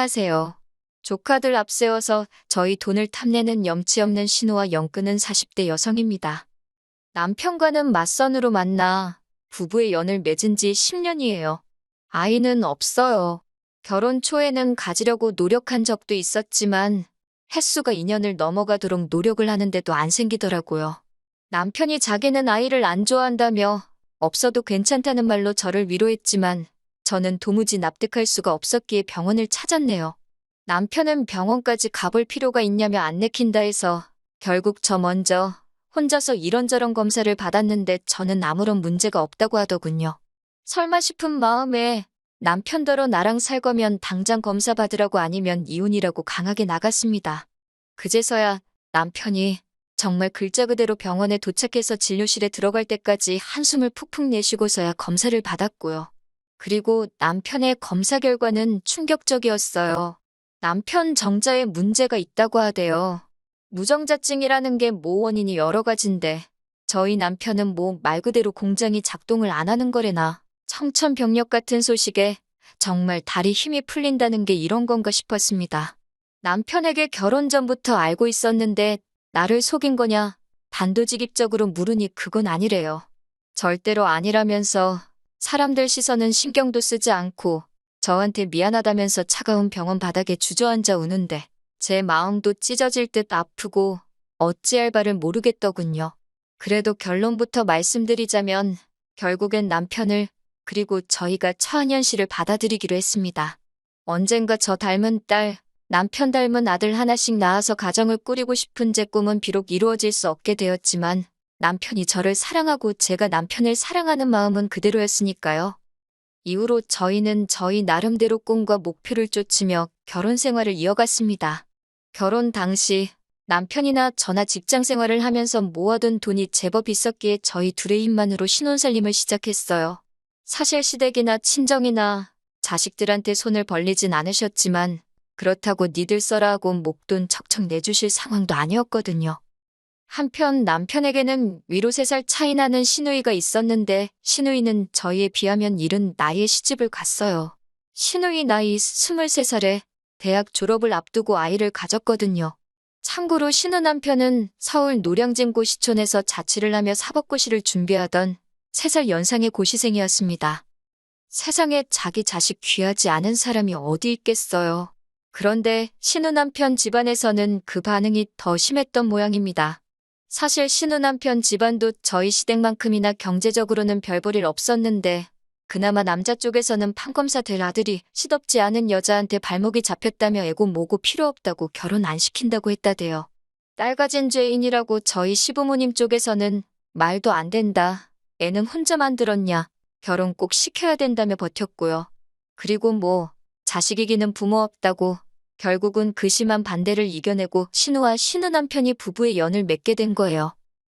안녕하세요. 조카들 앞세워서 저희 돈을 탐내는 염치 없는 신우와 영끄는 40대 여성입니다. 남편과는 맞선으로 만나 부부의 연을 맺은 지 10년이에요. 아이는 없어요. 결혼 초에는 가지려고 노력한 적도 있었지만 횟수가 2년을 넘어가도록 노력을 하는데도 안 생기더라고요. 남편이 자기는 아이를 안 좋아한다며 없어도 괜찮다는 말로 저를 위로했지만 저는 도무지 납득할 수가 없었기에 병원을 찾았네요. 남편은 병원까지 가볼 필요가 있냐며 안 내킨다 해서 결국 저 먼저 혼자서 이런저런 검사를 받았는데 저는 아무런 문제가 없다고 하더군요. 설마 싶은 마음에 남편더러 나랑 살 거면 당장 검사 받으라고 아니면 이혼이라고 강하게 나갔습니다. 그제서야 남편이 정말 글자 그대로 병원에 도착해서 진료실에 들어갈 때까지 한숨을 푹푹 내쉬고서야 검사를 받았고요. 그리고 남편의 검사 결과는 충격적이었어요. 남편 정자에 문제가 있다고 하대요. 무정자증이라는 게 원인이 여러 가지인데 저희 남편은 말 그대로 공장이 작동을 안 하는 거래나 청천벽력 같은 소식에 정말 다리 힘이 풀린다는 게 이런 건가 싶었습니다. 남편에게 결혼 전부터 알고 있었는데 나를 속인 거냐 단도직입적으로 물으니 그건 아니래요. 절대로 아니라면서 사람들 시선은 신경도 쓰지 않고 저한테 미안하다면서 차가운 병원 바닥에 주저앉아 우는데 제 마음도 찢어질 듯 아프고 어찌할 바를 모르겠더군요. 그래도 결론부터 말씀드리자면 결국엔 남편을 그리고 저희가 처한현 씨를 받아들이기로 했습니다. 언젠가 저 닮은 딸, 남편 닮은 아들 하나씩 낳아서 가정을 꾸리고 싶은 제 꿈은 비록 이루어질 수 없게 되었지만 남편이 저를 사랑하고 제가 남편을 사랑하는 마음은 그대로였으니까요. 이후로 저희는 저희 나름대로 꿈과 목표를 쫓으며 결혼 생활을 이어갔습니다. 결혼 당시 남편이나 저나 직장 생활을 하면서 모아둔 돈이 제법 있었기에 저희 둘의 힘만으로 신혼살림을 시작했어요. 사실 시댁이나 친정이나 자식들한테 손을 벌리진 않으셨지만 그렇다고 니들 써라 하고 목돈 척척 내주실 상황도 아니었거든요. 한편 남편에게는 위로 3살 차이 나는 시누이가 있었는데 시누이는 저희에 비하면 이른 나이에 시집을 갔어요. 시누이 나이 23살에 대학 졸업을 앞두고 아이를 가졌거든요. 참고로 시누 남편은 서울 노량진 고시촌에서 자취를 하며 사법고시를 준비하던 3살 연상의 고시생이었습니다. 세상에 자기 자식 귀하지 않은 사람이 어디 있겠어요. 그런데 시누 남편 집안에서는 그 반응이 더 심했던 모양입니다. 사실 시누 남편 집안도 저희 시댁만큼이나 경제적으로는 별 볼 일 없었는데 그나마 남자 쪽에서는 판검사 될 아들이 시덥지 않은 여자한테 발목이 잡혔다며 애고 뭐고 필요 없다고 결혼 안 시킨다고 했다대요. 딸 가진 죄인이라고 저희 시부모님 쪽에서는 말도 안 된다. 애는 혼자 만들었냐. 결혼 꼭 시켜야 된다며 버텼고요. 그리고 자식 이기는 부모 없다고 결국은 그 심한 반대를 이겨내고 시누와 시누 남편이 부부의 연을 맺게 된 거예요.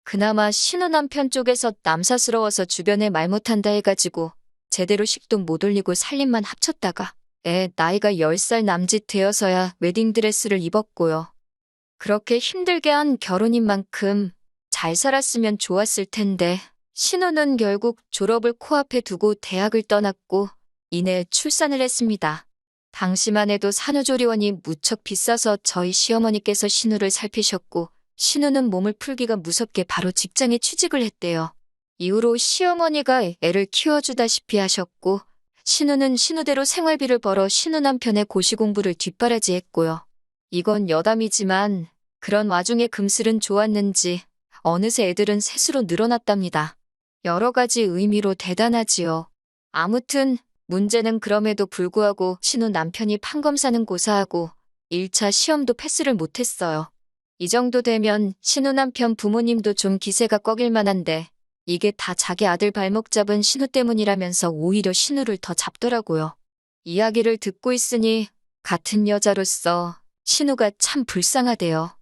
그나마 시누 남편 쪽에서 남사스러워서 주변에 말 못한다 해가지고 제대로 식도 못 올리고 살림만 합쳤다가 나이가 10살 남짓 되어서야 웨딩드레스를 입었고요. 그렇게 힘들게 한 결혼인 만큼 잘 살았으면 좋았을 텐데 시누는 결국 졸업을 코앞에 두고 대학을 떠났고 이내 출산을 했습니다. 당시만 해도 산후조리원이 무척 비싸서 저희 시어머니께서 시누를 살피셨고 시누는 몸을 풀기가 무섭게 바로 직장에 취직을 했대요. 이후로 시어머니가 애를 키워주다시피 하셨고 시누는 시누대로 생활비를 벌어 시누 남편의 고시 공부를 뒷바라지했고요. 이건 여담이지만 그런 와중에 금슬은 좋았는지 어느새 애들은 셋으로 늘어났답니다. 여러 가지 의미로 대단하지요. 아무튼 문제는 그럼에도 불구하고 시누 남편이 판검사는 고사하고 1차 시험도 패스를 못했어요. 이 정도 되면 시누 남편 부모님도 좀 기세가 꺾일 만한데 이게 다 자기 아들 발목 잡은 시누 때문이라면서 오히려 시누를 더 잡더라고요. 이야기를 듣고 있으니 같은 여자로서 시누가 참 불쌍하대요.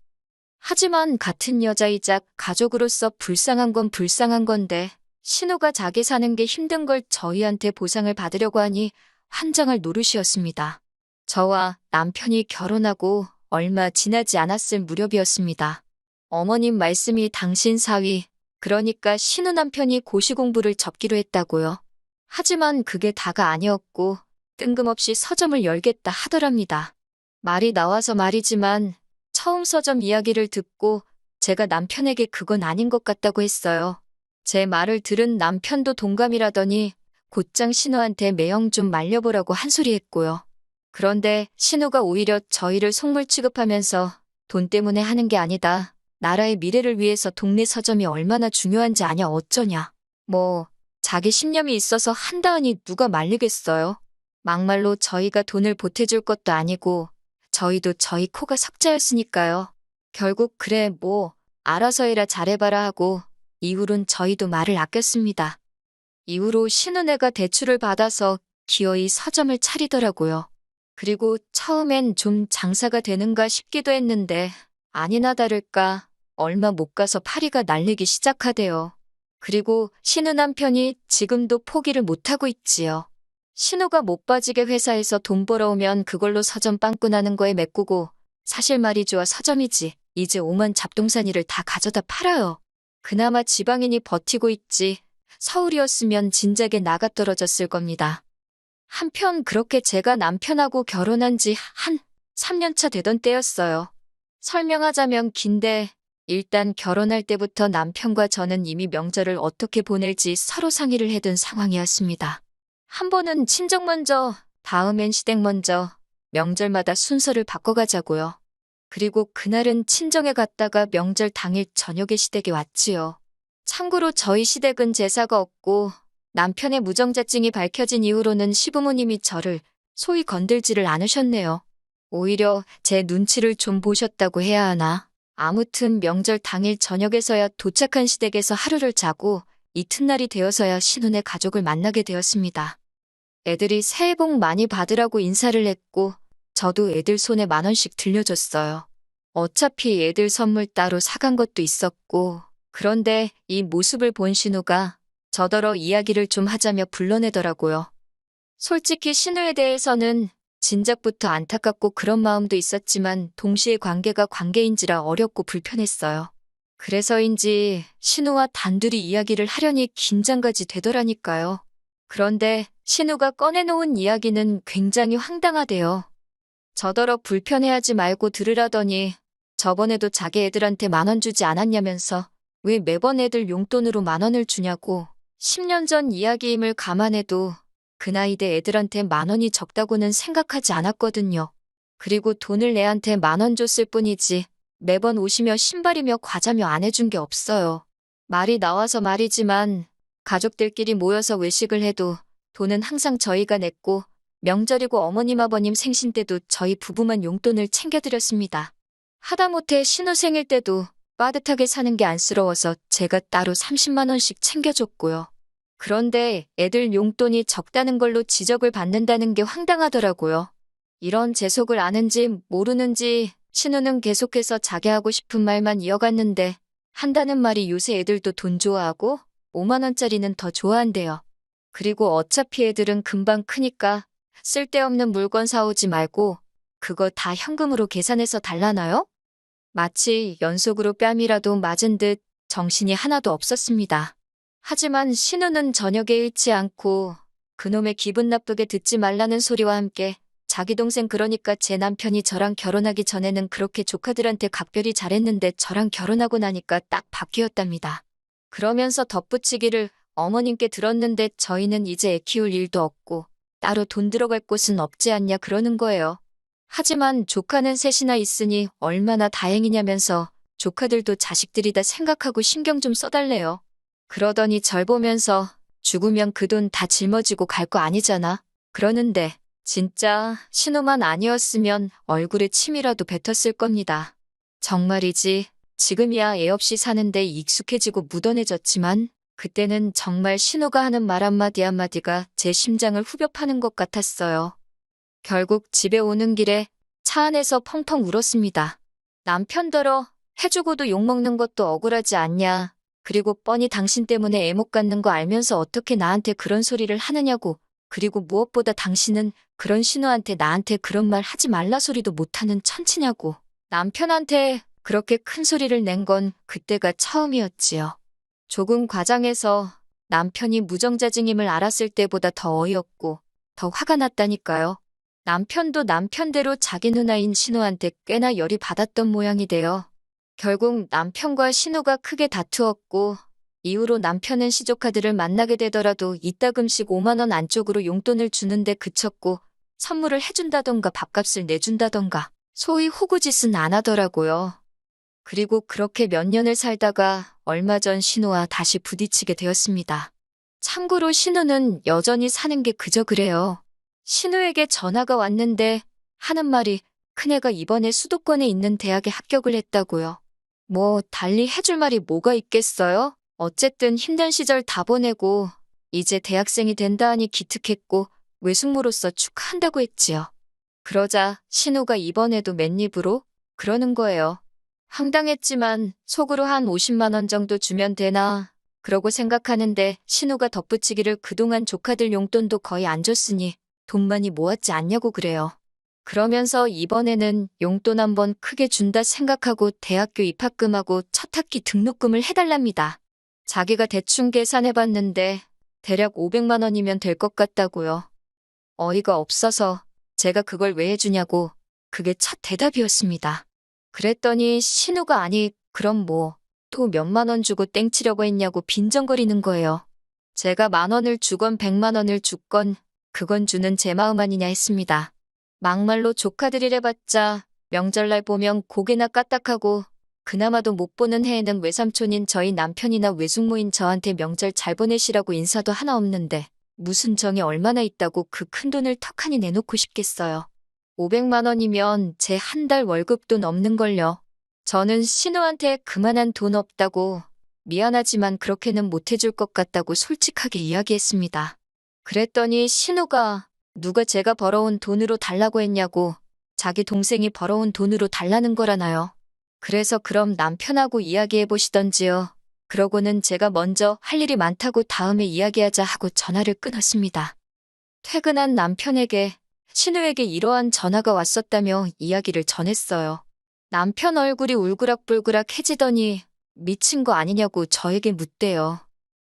하지만 같은 여자이자 가족으로서 불쌍한 건 불쌍한 건데 시누가 자기 사는 게 힘든 걸 저희한테 보상을 받으려고 하니 환장할 노릇이었습니다. 저와 남편이 결혼하고 얼마 지나지 않았을 무렵이었습니다. 어머님 말씀이 당신 사위, 그러니까 시누 남편이 고시 공부를 접기로 했다고요. 하지만 그게 다가 아니었고 뜬금없이 서점을 열겠다 하더랍니다. 말이 나와서 말이지만 처음 서점 이야기를 듣고 제가 남편에게 그건 아닌 것 같다고 했어요. 제 말을 들은 남편도 동감이라더니 곧장 신우한테 매형 좀 말려보라고 한 소리 했고요. 그런데 신우가 오히려 저희를 속물 취급하면서 돈 때문에 하는 게 아니다. 나라의 미래를 위해서 동네 서점이 얼마나 중요한지 아냐 어쩌냐. 뭐 자기 신념이 있어서 한다하니 누가 말리겠어요. 막말로 저희가 돈을 보태줄 것도 아니고 저희도 저희 코가 석자였으니까요. 결국 그래 뭐 알아서 해라 잘해봐라 하고 이후론 저희도 말을 아꼈습니다. 이후로 신우네가 대출을 받아서 기어이 서점을 차리더라고요. 그리고 처음엔 좀 장사가 되는가 싶기도 했는데 아니나 다를까 얼마 못 가서 파리가 날리기 시작하대요. 그리고 신우 남편이 지금도 포기를 못하고 있지요. 신우가 못 빠지게 회사에서 돈 벌어오면 그걸로 서점 빵꾸나는 거에 메꾸고 사실 말이 좋아 서점이지 이제 오만 잡동사니를 다 가져다 팔아요. 그나마 지방인이 버티고 있지 서울이었으면 진작에 나가 떨어졌을 겁니다. 한편 그렇게 제가 남편하고 결혼한 지 한 3년 차 되던 때였어요. 설명하자면 긴데 일단 결혼할 때부터 남편과 저는 이미 명절을 어떻게 보낼지 서로 상의를 해둔 상황이었습니다. 한 번은 친정 먼저, 다음엔 시댁 먼저, 명절마다 순서를 바꿔가자고요. 그리고 그날은 친정에 갔다가 명절 당일 저녁에 시댁에 왔지요. 참고로 저희 시댁은 제사가 없고 남편의 무정자증이 밝혀진 이후로는 시부모님이 저를 소위 건들지를 않으셨네요. 오히려 제 눈치를 좀 보셨다고 해야 하나. 아무튼 명절 당일 저녁에서야 도착한 시댁에서 하루를 자고 이튿날이 되어서야 신혼의 가족을 만나게 되었습니다. 애들이 새해 복 많이 받으라고 인사를 했고 저도 애들 손에 10,000원씩 들려줬어요. 어차피 애들 선물 따로 사간 것도 있었고 그런데 이 모습을 본 신우가 저더러 이야기를 좀 하자며 불러내더라고요. 솔직히 신우에 대해서는 진작부터 안타깝고 그런 마음도 있었지만 동시에 관계가 관계인지라 어렵고 불편했어요. 그래서인지 신우와 단둘이 이야기를 하려니 긴장까지 되더라니까요. 그런데 신우가 꺼내놓은 이야기는 굉장히 황당하대요. 저더러 불편해하지 말고 들으라더니 저번에도 자기 애들한테 10,000원 주지 않았냐면서 왜 매번 애들 용돈으로 10,000원을 주냐고 10년 전 이야기임을 감안해도 그 나이대 애들한테 10,000원이 적다고는 생각하지 않았거든요. 그리고 돈을 애한테 10,000원 줬을 뿐이지 매번 옷이며 신발이며 과자며 안 해준 게 없어요. 말이 나와서 말이지만 가족들끼리 모여서 외식을 해도 돈은 항상 저희가 냈고 명절이고 어머님 아버님 생신 때도 저희 부부만 용돈을 챙겨드렸습니다. 하다못해 신우 생일 때도 빠듯하게 사는 게 안쓰러워서 제가 따로 30만 원씩 챙겨줬고요. 그런데 애들 용돈이 적다는 걸로 지적을 받는다는 게 황당하더라고요. 이런 재속을 아는지 모르는지 신우는 계속해서 자기 하고 싶은 말만 이어갔는데 한다는 말이 요새 애들도 돈 좋아하고 5만 원짜리는 더 좋아한대요. 그리고 어차피 애들은 금방 크니까 쓸데없는 물건 사오지 말고 그거 다 현금으로 계산해서 달라나요? 마치 연속으로 뺨이라도 맞은 듯 정신이 하나도 없었습니다. 하지만 신우는 저녁에 잃지 않고 그놈의 기분 나쁘게 듣지 말라는 소리와 함께 자기 동생 그러니까 제 남편이 저랑 결혼하기 전에는 그렇게 조카들한테 각별히 잘했는데 저랑 결혼하고 나니까 딱 바뀌었답니다. 그러면서 덧붙이기를 어머님께 들었는데 저희는 이제 애 키울 일도 없고 따로 돈 들어갈 곳은 없지 않냐 그러는 거예요. 하지만 조카는 셋이나 있으니 얼마나 다행이냐면서 조카들도 자식들이다 생각하고 신경 좀 써달래요. 그러더니 절 보면서 죽으면 그 돈 다 짊어지고 갈 거 아니잖아. 그러는데 진짜 신우만 아니었으면 얼굴에 침이라도 뱉었을 겁니다. 정말이지 지금이야 애 없이 사는데 익숙해지고 묻어내졌지만 그때는 정말 신우가 하는 말 한마디 한마디가 제 심장을 후벼 파는 것 같았어요. 결국 집에 오는 길에 차 안에서 펑펑 울었습니다. 남편더러 해주고도 욕먹는 것도 억울하지 않냐. 그리고 뻔히 당신 때문에 애 못 갖는 거 알면서 어떻게 나한테 그런 소리를 하느냐고. 그리고 무엇보다 당신은 그런 신우한테 나한테 그런 말 하지 말라 소리도 못하는 천치냐고. 남편한테 그렇게 큰 소리를 낸 건 그때가 처음이었지요. 조금 과장해서 남편이 무정자증임을 알았을 때보다 더 어이없고 더 화가 났다니까요. 남편도 남편대로 자기 누나인 신우한테 꽤나 열이 받았던 모양이 돼요. 결국 남편과 신우가 크게 다투었고 이후로 남편은 시조카들을 만나게 되더라도 이따금씩 5만 원 안쪽으로 용돈을 주는데 그쳤고 선물을 해준다던가 밥값을 내준다던가 소위 호구짓은 안 하더라고요. 그리고 그렇게 몇 년을 살다가 얼마 전 신우와 다시 부딪히게 되었습니다. 참고로 신우는 여전히 사는 게 그저 그래요. 신우에게 전화가 왔는데 하는 말이 큰애가 이번에 수도권에 있는 대학에 합격을 했다고요. 뭐 달리 해줄 말이 뭐가 있겠어요? 어쨌든 힘든 시절 다 보내고 이제 대학생이 된다 하니 기특했고 외숙모로서 축하한다고 했지요. 그러자 신우가 이번에도 맨입으로 그러는 거예요. 황당했지만 속으로 한 50만 원 정도 주면 되나 그러고 생각하는데 신우가 덧붙이기를 그동안 조카들 용돈도 거의 안 줬으니 돈 많이 모았지 않냐고 그래요. 그러면서 이번에는 용돈 한번 크게 준다 생각하고 대학교 입학금하고 첫 학기 등록금을 해달랍니다. 자기가 대충 계산해봤는데 대략 500만 원이면 될 것 같다고요. 어이가 없어서 제가 그걸 왜 해주냐고 그게 첫 대답이었습니다. 그랬더니 신우가 아니 그럼 뭐 또 몇만 원 주고 땡치려고 했냐고 빈정거리는 거예요. 제가 10,000원을 주건 100만 원을 줬건 그건 주는 제 마음 아니냐 했습니다. 막말로 조카들이래봤자 명절날 보면 고개나 까딱하고 그나마도 못 보는 해에는 외삼촌인 저희 남편이나 외숙모인 저한테 명절 잘 보내시라고 인사도 하나 없는데 무슨 정이 얼마나 있다고 그 큰돈을 턱하니 내놓고 싶겠어요. 500만 원이면 제 한 달 월급도 넘는걸요. 저는 신우한테 그만한 돈 없다고 미안하지만 그렇게는 못해줄 것 같다고 솔직하게 이야기했습니다. 그랬더니 신우가 누가 제가 벌어온 돈으로 달라고 했냐고 자기 동생이 벌어온 돈으로 달라는 거라나요. 그래서 그럼 남편하고 이야기해 보시던지요. 그러고는 제가 먼저 할 일이 많다고 다음에 이야기하자 하고 전화를 끊었습니다. 퇴근한 남편에게 신우에게 이러한 전화가 왔었다며 이야기를 전했어요. 남편 얼굴이 울그락불그락해지더니 미친 거 아니냐고 저에게 묻대요.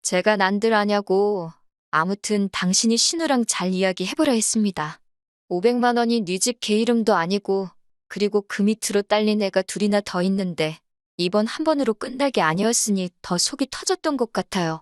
제가 난들 아냐고 아무튼 당신이 신우랑 잘 이야기해보라 했습니다. 500만 원이 네 집 개 이름도 아니고 그리고 그 밑으로 딸린 애가 둘이나 더 있는데 이번 한 번으로 끝날 게 아니었으니 더 속이 터졌던 것 같아요.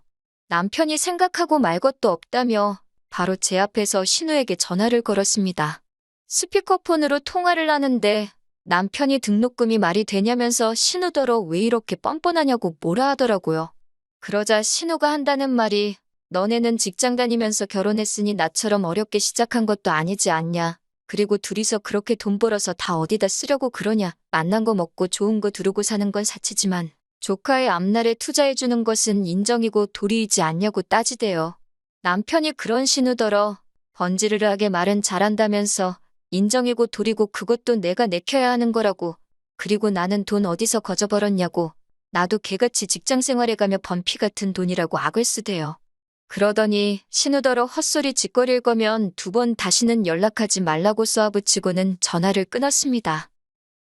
남편이 생각하고 말 것도 없다며 바로 제 앞에서 신우에게 전화를 걸었습니다. 스피커폰으로 통화를 하는데 남편이 등록금이 말이 되냐면서 신우더러 왜 이렇게 뻔뻔하냐고 뭐라 하더라고요. 그러자 신우가 한다는 말이 너네는 직장 다니면서 결혼했으니 나처럼 어렵게 시작한 것도 아니지 않냐. 그리고 둘이서 그렇게 돈 벌어서 다 어디다 쓰려고 그러냐. 만난 거 먹고 좋은 거 두르고 사는 건 사치지만 조카의 앞날에 투자해주는 것은 인정이고 도리이지 않냐고 따지대요. 남편이 그런 신우더러 번지르르하게 말은 잘한다면서 인정이고 도리고 그것도 내가 내켜야 하는 거라고. 그리고 나는 돈 어디서 거저 벌었냐고. 나도 개같이 직장 생활해가며 번 피 같은 돈이라고 악을 쓰대요. 그러더니 신우더러 헛소리 짓거릴 거면 2번 다시는 연락하지 말라고 쏘아붙이고는 전화를 끊었습니다.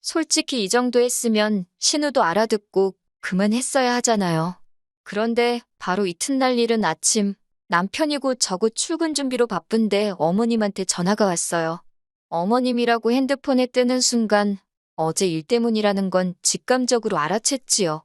솔직히 이 정도 했으면 신우도 알아듣고 그만했어야 하잖아요. 그런데 바로 이튿날 일은 아침 남편이고 저고 출근 준비로 바쁜데 어머님한테 전화가 왔어요. 어머님이라고 핸드폰에 뜨는 순간 어제 일 때문이라는 건 직감적으로 알아챘지요.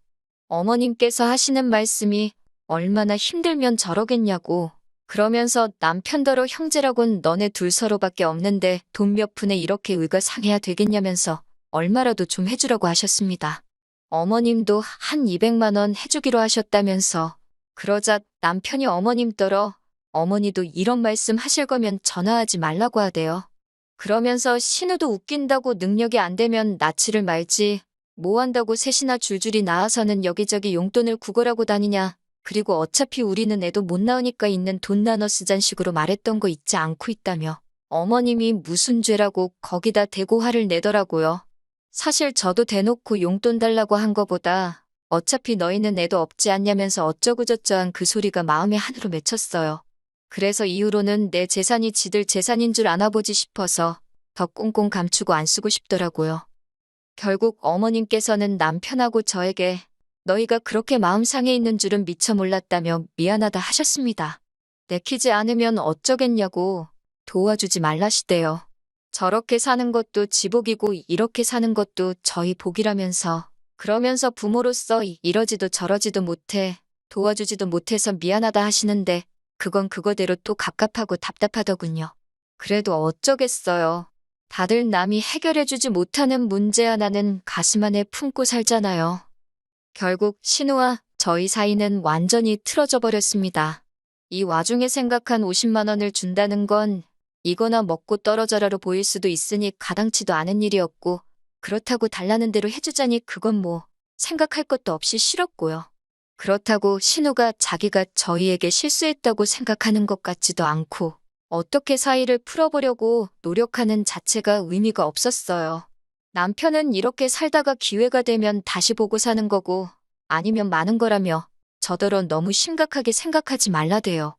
어머님께서 하시는 말씀이 얼마나 힘들면 저러겠냐고. 그러면서 남편더러 형제라곤 너네 둘 서로밖에 없는데 돈 몇 푼에 이렇게 의가 상해야 되겠냐면서 얼마라도 좀 해주라고 하셨습니다. 어머님도 한 200만 원 해주기로 하셨다면서. 그러자 남편이 어머님더러 어머니도 이런 말씀 하실 거면 전화하지 말라고 하대요. 그러면서 신우도 웃긴다고 능력이 안 되면 낯을 말지 뭐 한다고 셋이나 줄줄이 나와서는 여기저기 용돈을 구걸하고 다니냐. 그리고 어차피 우리는 애도 못 낳으니까 있는 돈 나눠 쓰잔 식으로 말했던 거 잊지 않고 있다며 어머님이 무슨 죄라고 거기다 대고 화를 내더라고요. 사실 저도 대놓고 용돈 달라고 한 거보다 어차피 너희는 애도 없지 않냐면서 어쩌고저쩌한 그 소리가 마음에 한으로 맺혔어요. 그래서 이후로는 내 재산이 지들 재산인 줄 아나보지 싶어서 더 꽁꽁 감추고 안 쓰고 싶더라고요. 결국 어머님께서는 남편하고 저에게 너희가 그렇게 마음 상해 있는 줄은 미처 몰랐다며 미안하다 하셨습니다. 내키지 않으면 어쩌겠냐고. 도와주지 말라시대요. 저렇게 사는 것도 지복이고 이렇게 사는 것도 저희 복이라면서. 그러면서 부모로서 이러지도 저러지도 못해, 도와주지도 못해서 미안하다 하시는데 그건 그거대로 또 갑갑하고 답답하더군요. 그래도 어쩌겠어요. 다들 남이 해결해주지 못하는 문제 하나는 가슴 안에 품고 살잖아요. 결국 신우와 저희 사이는 완전히 틀어져 버렸습니다. 이 와중에 생각한 50만 원을 준다는 건 이거나 먹고 떨어져라로 보일 수도 있으니 가당치도 않은 일이었고, 그렇다고 달라는 대로 해주자니 그건 뭐 생각할 것도 없이 싫었고요. 그렇다고 신우가 자기가 저희에게 실수했다고 생각하는 것 같지도 않고, 어떻게 사이를 풀어보려고 노력하는 자체가 의미가 없었어요. 남편은 이렇게 살다가 기회가 되면 다시 보고 사는 거고, 아니면 마는 거라며 저더러 너무 심각하게 생각하지 말라대요.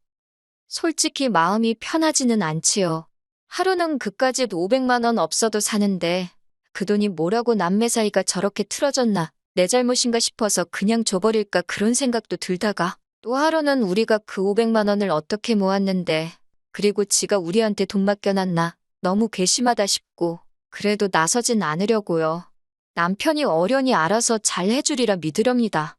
솔직히 마음이 편하지는 않지요. 하루는 그까짓 500만 원 없어도 사는데 그 돈이 뭐라고 남매 사이가 저렇게 틀어졌나, 내 잘못인가 싶어서 그냥 줘버릴까 그런 생각도 들다가, 또 하루는 우리가 그 500만 원을 어떻게 모았는데 그리고 지가 우리한테 돈 맡겨놨나, 너무 괘씸하다 싶고 그래도 나서진 않으려고요. 남편이 어련히 알아서 잘 해주리라 믿으렵니다.